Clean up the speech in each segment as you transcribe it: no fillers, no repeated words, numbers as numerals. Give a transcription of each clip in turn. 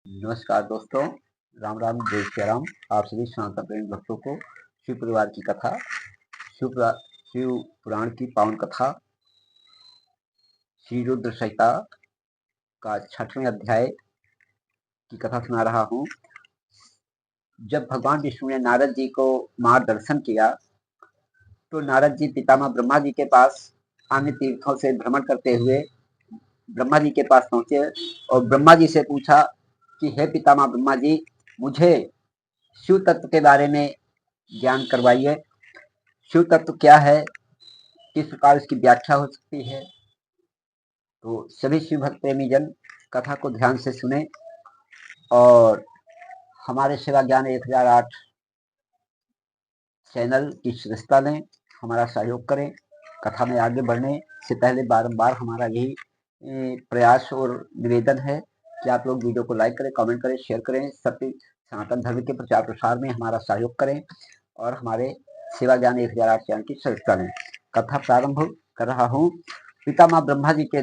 नमस्कार दोस्तों, राम राम जय श्री राम। आप सभी सनातन प्रेमी भक्तों को शिव परिवार की कथा, शिव पुराण की पावन कथा श्री रुद्र संहिता का 6वें अध्याय की कथा सुना रहा हूँ। जब भगवान विष्णु ने नारद जी को मार्गदर्शन किया तो नारद जी पितामह ब्रह्मा जी के पास अन्य तीर्थों से भ्रमण करते हुए ब्रह्मा जी के पास पहुंचे और ब्रह्मा जी से पूछा कि हे पितामह ब्रह्मा जी, मुझे शिव तत्व के बारे में ज्ञान करवाइए। शिव तत्व क्या है, किस प्रकार इसकी व्याख्या हो सकती है। तो सभी शिव भक्त प्रेमी जन कथा को ध्यान से सुने और हमारे सेवा ज्ञान 1008 चैनल की सदस्यता लें, हमारा सहयोग करें। कथा में आगे बढ़ने से पहले बारंबार हमारा यही प्रयास और निवेदन है कि आप लोग वीडियो को लाइक करें, कमेंट करें, शेयर करें, सत्य सनातन धर्म के प्रचार प्रसार में हमारा सहयोग करें और हमारे सेवा ज्ञान 1008 चैनल की सदस्यता लें। कथा प्रारंभ कर रहा हूँ। पितामह ब्रह्मा जी के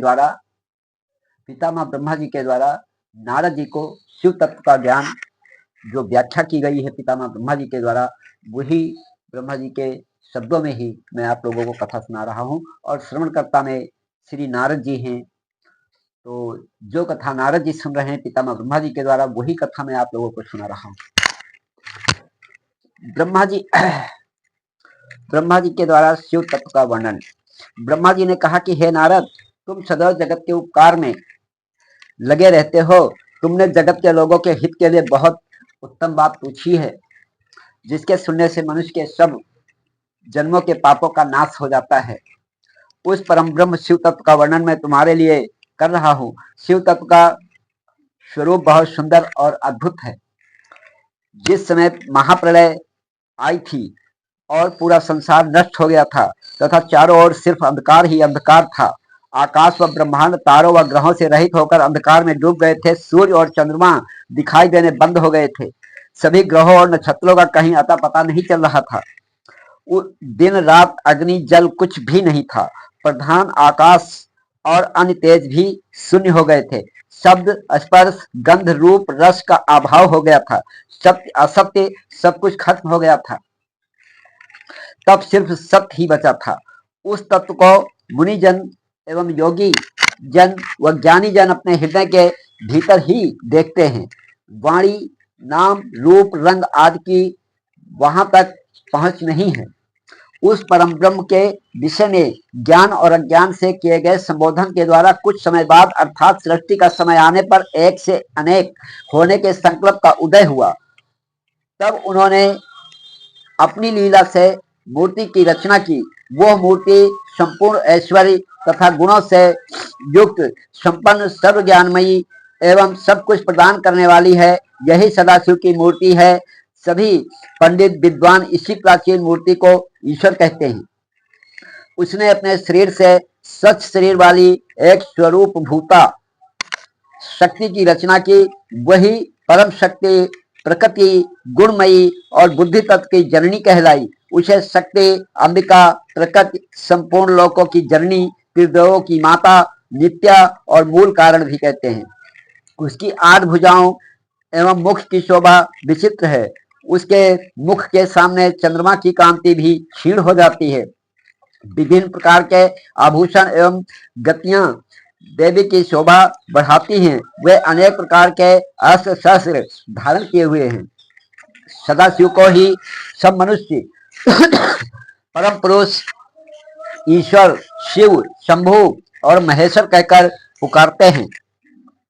द्वारा नारद जी को शिव तत्व का ज्ञान जो व्याख्या की गई है पितामह ब्रह्मा जी के द्वारा, वही ब्रह्मा जी के शब्दों में ही मैं आप लोगों को कथा सुना रहा हूँ और श्रवणकर्ता में श्री नारद जी हैं। तो जो कथा नारद जी सुन रहे हैं पितामह ब्रह्मा जी के द्वारा, वही कथा मैं आप लोगों को सुना रहा हूँ। ब्रह्मा जी के द्वारा शिव तत्व का वर्णन। ब्रह्मा जी ने कहा कि हे नारद, तुम सदैव जगत के उपकार में लगे रहते हो। तुमने जगत के लोगों के हित के लिए बहुत उत्तम बात पूछी है, जिसके सुनने से मनुष्य के सब जन्मों के पापों का नाश हो जाता है। उस परम ब्रह्म शिव तत्व का वर्णन मैं तुम्हारे लिए कर रहा हूँ। शिव तत्व का स्वरूप बहुत सुंदर और अद्भुत है। जिस समय महाप्रलय आई थी और पूरा संसार नष्ट हो गया था तथा चारों ओर सिर्फ अंधकार ही अंधकार था, आकाश व ब्रह्मांड तारों व ग्रहों से रहित होकर अंधकार में डूब गए थे। सूर्य और चंद्रमा दिखाई देने बंद हो गए थे। सभी ग्रहों और नक्षत्रों का कहीं अता पता नहीं चल रहा था। दिन रात अग्नि जल कुछ भी नहीं था। प्रधान आकाश और अन्य तेज भी शून्य हो गए थे। शब्द स्पर्श गंध रूप रस का अभाव हो गया था। सत्य असत्य सब कुछ खत्म हो गया था। तब सिर्फ सत्य ही बचा था। उस तत्व को मुनिजन एवं योगी जन व ज्ञानी जन अपने हृदय के भीतर ही देखते हैं। वाणी नाम रूप रंग आदि की वहां तक पहुंच नहीं है। उस परम ब्रह्म के विषय में ज्ञान और अज्ञान से किए गए संबोधन के द्वारा कुछ समय बाद अर्थात सृष्टि का समय आने पर एक से अनेक होने के संकल्प का उदय हुआ। तब उन्होंने अपनी लीला से मूर्ति की रचना की। वह मूर्ति संपूर्ण ऐश्वर्य तथा गुणों से युक्त, संपन्न, सर्व ज्ञानमयी एवं सब कुछ प्रदान करने वाली है। यही सदाशिव की मूर्ति है। सभी पंडित विद्वान इसी प्राचीन मूर्ति को ईश्वर कहते हैं। उसने अपने शरीर से स्वच्छ शरीर वाली एक स्वरूप भूता शक्ति की रचना की। वही परम शक्ति प्रकृति गुणमयी और बुद्धि तत्व की जननी कहलाई। उसे शक्ति अंबिका प्रकृति संपूर्ण लोकों की जननी, त्रिदेवों की माता, नित्या और मूल कारण भी कहते हैं। उसकी 8 भुजाओं एवं मुख की शोभा विचित्र है। उसके मुख के सामने चंद्रमा की कांति भी क्षीण हो जाती है। विभिन्न प्रकार के आभूषण एवं गतियां देवी की शोभा बढ़ाती हैं। वे अनेक प्रकार के अस्त्र शस्त्र धारण किए हुए हैं। सदाशिव को ही सब मनुष्य परम पुरुष ईश्वर शिव शंभु और महेश्वर कहकर पुकारते हैं।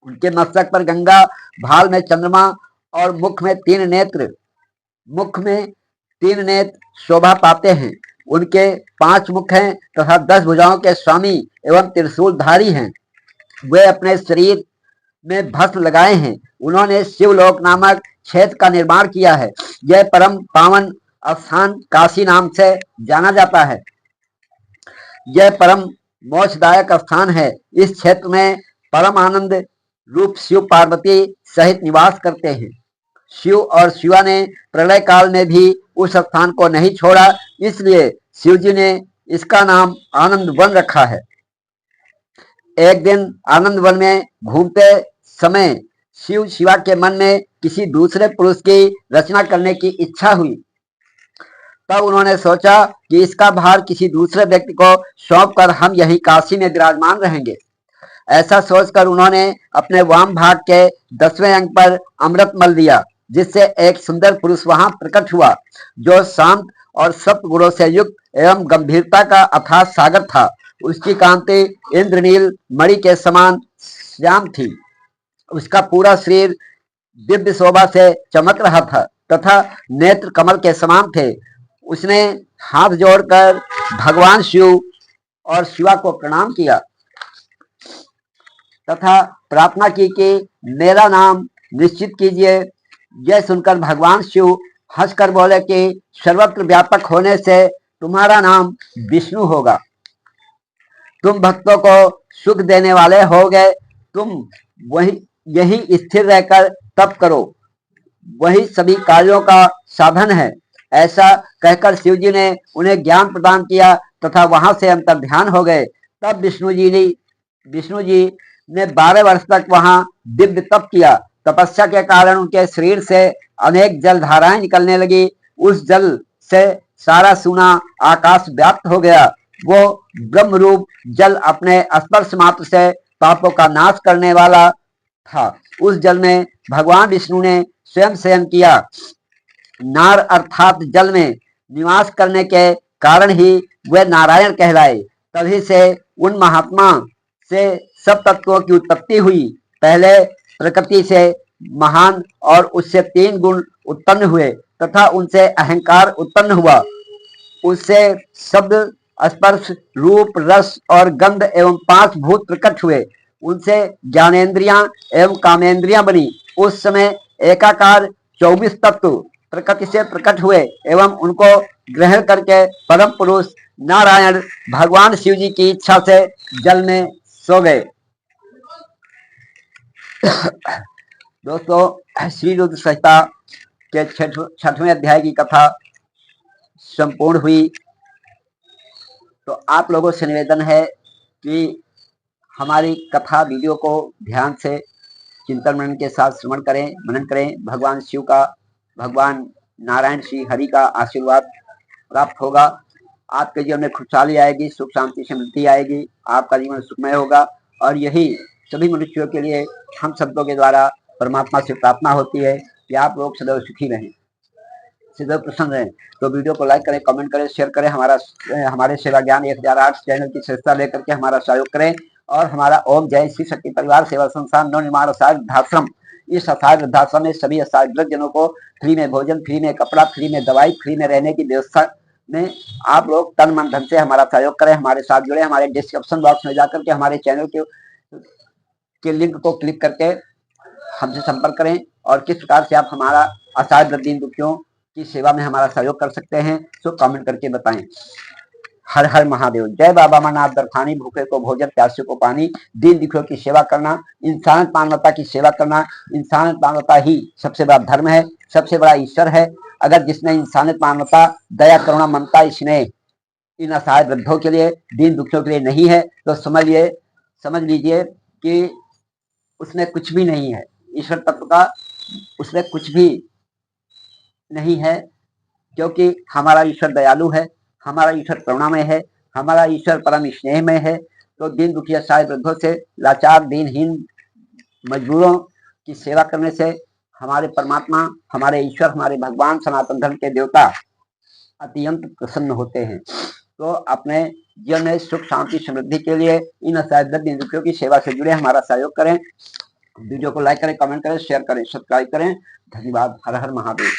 उनके मस्तक पर गंगा, भाल में चंद्रमा और मुख में 3 नेत्र शोभा पाते हैं। उनके 5 मुख हैं तथा 10 भुजाओं के स्वामी एवं त्रिशूलधारी हैं। वे अपने शरीर में भस्म लगाए हैं। उन्होंने शिवलोक नामक क्षेत्र का निर्माण किया है। यह परम पावन स्थान काशी नाम से जाना जाता है। यह परम मोक्षदायक स्थान है। इस क्षेत्र में परम आनंद रूप शिव पार्वती सहित निवास करते हैं। शिव और शिवा ने प्रलय काल में भी उस स्थान को नहीं छोड़ा, इसलिए शिव जी ने इसका नाम आनंद वन रखा है। एक दिन आनंद वन में घूमते समय शिव शिवा के मन में किसी दूसरे पुरुष की रचना करने की इच्छा हुई। तब उन्होंने सोचा कि इसका भार किसी दूसरे व्यक्ति को सौंप कर हम यही काशी में विराजमान रहेंगे। ऐसा सोचकर उन्होंने अपने वाम भाग के 10वें अंग पर अमृत मल दिया, जिससे एक सुंदर पुरुष वहां प्रकट हुआ, जो शांत और सप्त गुणों से युक्त एवं गंभीरता का अथाह सागर था। उसकी कांति इंद्रनील मणि के समान श्याम थी। उसका पूरा शरीर दिव्य शोभा से चमक रहा था तथा नेत्र कमल के समान थे। उसने हाथ जोड़कर भगवान शिव और शिवा को प्रणाम किया तथा प्रार्थना की कि मेरा नाम निश्चित कीजिए। यह सुनकर भगवान शिव हंसकर बोले कि सर्वत्र व्यापक होने से तुम्हारा नाम विष्णु होगा। तुम भक्तों को सुख देने वाले हो गए। तुम वही यही स्थिर रहकर तप करो, वही सभी कार्यों का साधन है। ऐसा कहकर शिव जी ने उन्हें ज्ञान प्रदान किया तथा वहां से अंतर्ध्यान हो गए। तब विष्णु जी ने 12 वर्ष तक वहां दिव्य तप किया। तपस्या के कारण उनके शरीर से अनेक जल धाराएं निकलने लगी। उस जल से सारा सूना आकाश व्याप्त हो गया। वो ब्रह्म रूप जल अपने स्पर्श मात्र से पापों का नाश करने वाला था। उस जल में भगवान विष्णु ने स्वयं शयन किया। नार अर्थात जल में निवास करने के कारण ही वे नारायण कहलाए। तभी से उन महात्मा से सब तत्वों की उत्पत्ति हुई। पहले प्रकृति से महान और उससे 3 गुण उत्पन्न हुए तथा उनसे अहंकार उत्पन्न हुआ। उससे शब्द, स्पर्श, रूप, रस और गंध एवं 5 भूत प्रकट हुए। उनसे ज्ञानेन्द्रियां एवं कामेंद्रियां बनी। उस समय एकाकार 24 तत्व प्रकृति से प्रकट हुए एवं उनको ग्रहण करके परम पुरुष नारायण भगवान शिव जी की इच्छा से जल में सो गए। दोस्तों, श्री रुद्र संहिता के 6वें अध्याय की कथा संपूर्ण हुई। तो आप लोगों से निवेदन है कि हमारी कथा वीडियो को ध्यान से चिंतन मनन के साथ श्रवण करें, मनन करें। भगवान शिव का, भगवान नारायण श्री हरि का आशीर्वाद प्राप्त होगा। आपके जीवन में खुशहाली आएगी, सुख शांति समृद्धि आएगी, आपका जीवन सुखमय होगा। और यही सभी मनुष्यों के लिए हम शब्दों के द्वारा परमात्मा से प्रार्थना होती है कि आप लोग सदैव सुखी रहें, सदैव प्रसन्न रहें। तो वीडियो को लाइक करें, कमेंट करें, शेयर करें। हमारे सेवा ज्ञान 1008 चैनल की सदस्यता लेकर के हमारा सहयोग करें। और हमारा ओम जय श्री शक्ति परिवार सेवा संस्थान नवनिर्माण असार वृद्धाश्रम, इस असार वृद्धाश्रम में सभी असार वृद्धजनों को फ्री में भोजन, फ्री में कपड़ा, फ्री में दवाई, फ्री में रहने की व्यवस्था में आप लोग तन मन धन से हमारा सहयोग करें, हमारे साथ जुड़े। हमारे डिस्क्रिप्शन बॉक्स में जाकर के हमारे चैनल के लिंक को क्लिक करके हमसे संपर्क करें और किस प्रकार से आप हमारा असार वृद्धि दुखियों की सेवा में हमारा सहयोग कर सकते हैं, तो कमेंट करके बताएं। हर हर महादेव। जय बाबा अमरनाथ दरखानी। भूखे को भोजन, प्यासे को पानी, दीन दुखियों की सेवा करना, इंसानियत मानवता की सेवा करना। इंसानियत मानवता ही सबसे बड़ा धर्म है, सबसे बड़ा ईश्वर है। अगर जिसने इंसानियत मानवता, दया, करुणा, ममता इसने इन असहाय वृद्धों के लिए, दीन दुखियों के लिए नहीं है, तो समझ लीजिए कि उसमें कुछ भी नहीं है। ईश्वर तत्व का उसमें कुछ भी नहीं है, क्योंकि हमारा ईश्वर दयालु है, हमारा ईश्वर करुणामय है, हमारा ईश्वर परम स्नेहमय है। तो दीन दुखी असहाय वृद्धों से, लाचार, दीनहीन, मजबूरों की सेवा करने से हमारे परमात्मा, हमारे ईश्वर, हमारे भगवान सनातन धर्म के देवता अत्यंत प्रसन्न होते हैं। तो अपने जीवन में सुख शांति समृद्धि के लिए इन असहाय दीन दुखियों की सेवा से जुड़े, हमारा सहयोग करें। वीडियो को लाइक करें, कमेंट करें, शेयर करें, सब्सक्राइब करें। धन्यवाद। हर हर महादेव।